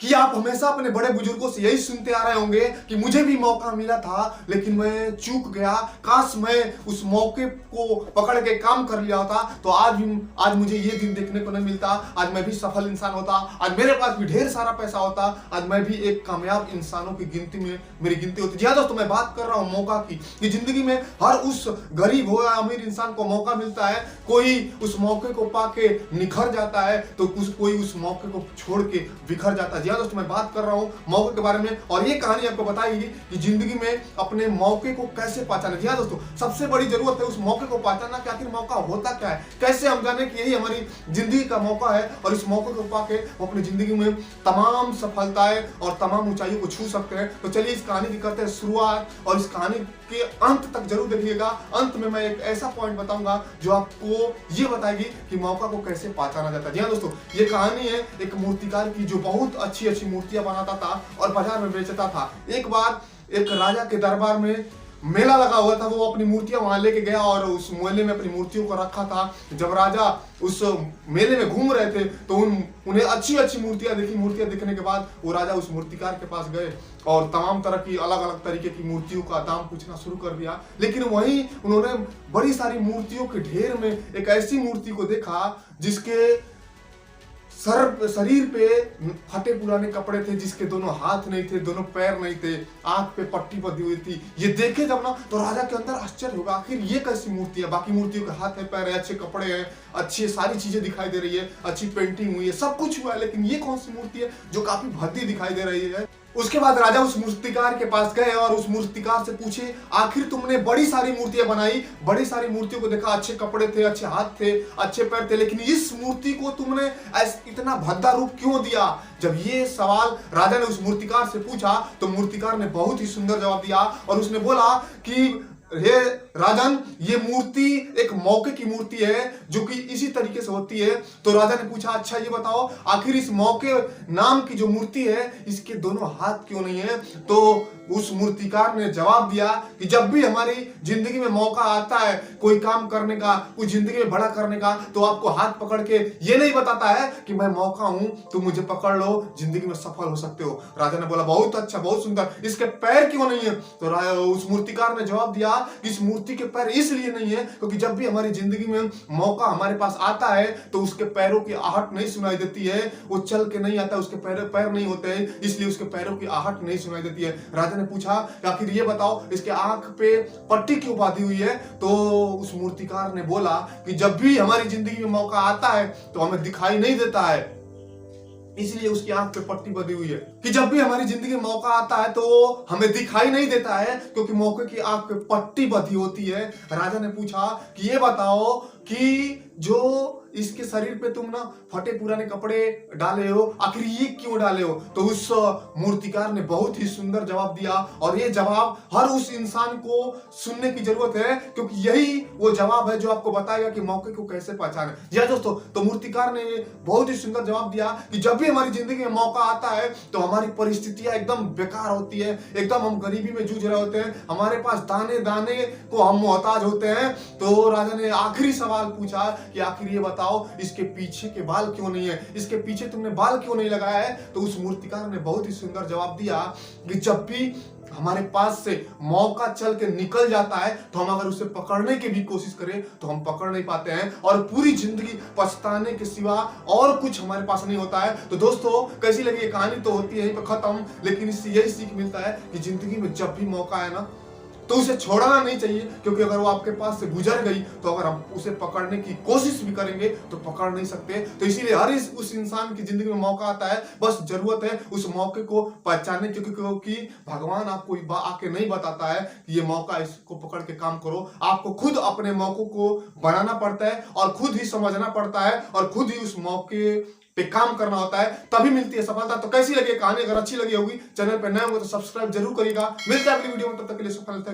कि आप हमेशा अपने बड़े बुजुर्गों से यही सुनते आ रहे होंगे कि मुझे भी मौका मिला था लेकिन मैं चूक गया, काश मैं उस मौके को पकड़ के काम कर लिया होता तो आज मुझे ये दिन देखने को नहीं मिलता, आज मैं भी सफल इंसान होता, आज मेरे पास भी ढेर सारा पैसा होता, आज मैं भी एक कामयाब इंसानों की गिनती में मेरी गिनती होती। जी हाँ दोस्तों, मैं बात कर रहा हूँ मौका की। कि जिंदगी में हर उस गरीब हो या अमीर इंसान को मौका मिलता है, कोई उस मौके को पाके निखर जाता है तो कोई उस मौके को छोड़ के बिखर जाता है। जी हाँ दोस्तों, मैं बात कर रहा हूँ मौके के बारे में और ये कहानी आपको बताएगी कि जिंदगी में अपने मौके को कैसे पहचाने। जी हाँ दोस्तों, सबसे बड़ी जरूरत है उस मौके को पहचानना कि आखिर मौका होता क्या है, कैसे हम जाने कि यही हमारी जिंदगी का मौका है और इस मौके को पाके वो अपनी जिंदगी में तमाम सफलताएं और तमाम ऊंचाइयों को छू सकते हैं। तो चलिए इस कहानी की करते हैं शुरुआत और इस कहानी के अंत तक जरूर देखिएगा। अंत में मैं एक ऐसा पॉइंट बताऊंगा जो आपको ये बताएगी कि मौका को कैसे पहचाना जाता है। जी हाँ दोस्तों, ये कहानी है एक मूर्तिकार की जो बहुत अच्छी अच्छी मूर्तियां बनाता था और बाजार में बेचता था। एक बार एक राजा के दरबार में मेला लगा हुआ था, वो अपनी मूर्तियां वहां लेके गया और उस मेले में अपनी मूर्तियों को रखा था। जब राजा उस मेले में घूम रहे थे तो उन्हें अच्छी अच्छी मूर्तियां दिखी। मूर्तियां दिखने के बाद वो राजा उस मूर्तिकार के पास गए और तमाम तरह की अलग अलग तरीके की मूर्तियों का दाम पूछना शुरू कर दिया। लेकिन वहीं उन्होंने बड़ी सारी मूर्तियों के ढेर में एक ऐसी मूर्ति को देखा जिसके शरीर पे फटे पुराने कपड़े थे, जिसके दोनों हाथ नहीं थे, दोनों पैर नहीं थे, आंख पे पट्टी बंधी हुई थी। ये देखे जब ना तो राजा के अंदर आश्चर्य होगा, आखिर ये कैसी मूर्ति है। बाकी मूर्तियों के हाथ है, पैर है, अच्छे कपड़े हैं, अच्छी सारी चीजें दिखाई दे रही है, अच्छी पेंटिंग हुई है, सब कुछ हुआ है, लेकिन ये कौन सी मूर्ति है जो काफी भद्दी दिखाई दे रही है। उसके बाद राजा उस मूर्तिकार के पास गए और उस मूर्तिकार से पूछे, आखिर तुमने बड़ी सारी मूर्तियां बनाई, बड़ी सारी मूर्तियों को देखा, अच्छे कपड़े थे, अच्छे हाथ थे, अच्छे पैर थे, लेकिन इस मूर्ति को तुमने इतना भद्दा रूप क्यों दिया। जब ये सवाल राजा ने उस मूर्तिकार से पूछा तो मूर्तिकार ने बहुत ही सुंदर जवाब दिया और उसने बोला कि हे राजन, ये मूर्ति एक मौके की मूर्ति है जो कि इसी तरीके से होती है। तो राजा ने पूछा, अच्छा ये बताओ आखिर इस मौके नाम की जो मूर्ति है इसके दोनों हाथ क्यों नहीं है। तो उस मूर्तिकार ने जवाब दिया कि जब भी हमारी जिंदगी में मौका आता है कोई काम करने का, कोई जिंदगी में बड़ा करने का, तो आपको हाथ पकड़ के ये नहीं बताता है कि मैं मौका हूं तो मुझे पकड़ लो, जिंदगी में सफल हो सकते हो। राजा ने बोला, बहुत अच्छा, बहुत सुंदर, इसके पैर क्यों नहीं है। तो उस मूर्तिकार ने जवाब दिया कि इस मूर्ति के पैर इसलिए नहीं है क्योंकि जब भी हमारी जिंदगी में मौका हमारे पास आता है तो उसके पैरों की आहट नहीं सुनाई देती है, वो चल के नहीं आता, उसके पैर नहीं होते हैं, इसलिए उसके पैरों की आहट नहीं सुनाई देती है। राजा ने पूछा, आखिर ये बताओ इसके आंख पे पट्टी क्यों बांधी हुई है। तो उस मूर्तिकार ने बोला कि जब भी हमारी जिंदगी में मौका आता है तो हमें दिखाई नहीं देता है, इसलिए उसकी आंख पे पट्टी बंधी हुई है। कि जब भी हमारी जिंदगी में मौका आता है तो हमें दिखाई नहीं देता है क्योंकि मौके की आंख पे पट्टी बंधी होती है। राजा ने पूछा कि ये बताओ कि जो इसके शरीर पे तुम ना फटे पुराने कपड़े डाले हो, आखिर ये क्यों डाले हो। तो उस मूर्तिकार ने बहुत ही सुंदर जवाब दिया और ये जवाब हर उस इंसान को सुनने की जरूरत है क्योंकि यही वो जवाब है जो आपको बताएगा कि मौके को कैसे पहचाने। जी दोस्तों, तो मूर्तिकार ने बहुत ही सुंदर जवाब दिया कि जब भी हमारी जिंदगी में मौका आता है तो हमारी परिस्थितियां एकदम बेकार होती है, एकदम हम गरीबी में जूझ रहे होते हैं, हमारे पास दाने दाने को हम मोहताज होते हैं। तो राजा ने आखिरी सवाल पूछा कि आखिर ये बताओ इसके पीछे के बाल क्यों नहीं है, इसके पीछे तुमने बाल क्यों नहीं लगाया है। तो उस मूर्तिकार ने बहुत ही सुंदर जवाब दिया कि जब भी हमारे पास से मौका चल के निकल जाता है तो हम अगर उसे पकड़ने की भी कोशिश करें तो हम पकड़ नहीं पाते हैं और पूरी जिंदगी पछताने के सिवा और कुछ हमारे पास नहीं होता है। तो दोस्तों, कैसी लगी ये कहानी तो होती है यहीं पर खत्म, लेकिन इससे यही सीख मिलता है कि जिंदगी में जब भी मौका है ना तो उसे छोड़ना नहीं चाहिए क्योंकि अगर वो आपके पास से गुजर गई तो अगर हम उसे पकड़ने की कोशिश भी करेंगे तो पकड़ नहीं सकते। तो इसीलिए हर उस इंसान की जिंदगी में मौका आता है, बस जरूरत है उस मौके को पहचानने की क्योंकि भगवान आपको आके नहीं बताता है कि ये मौका, इसको पकड़ के काम करो। आपको खुद अपने मौकों को बनाना पड़ता है और खुद ही समझना पड़ता है और खुद ही उस मौके पे काम करना होता है, तभी मिलती है सफलता। तो कैसी लगी कहानी, अगर अच्छी लगी होगी, चैनल पे नए होंगे तो सब्सक्राइब जरूर करिएगा। मिलते हैं अगली वीडियो में, तब तक के लिए सफलता।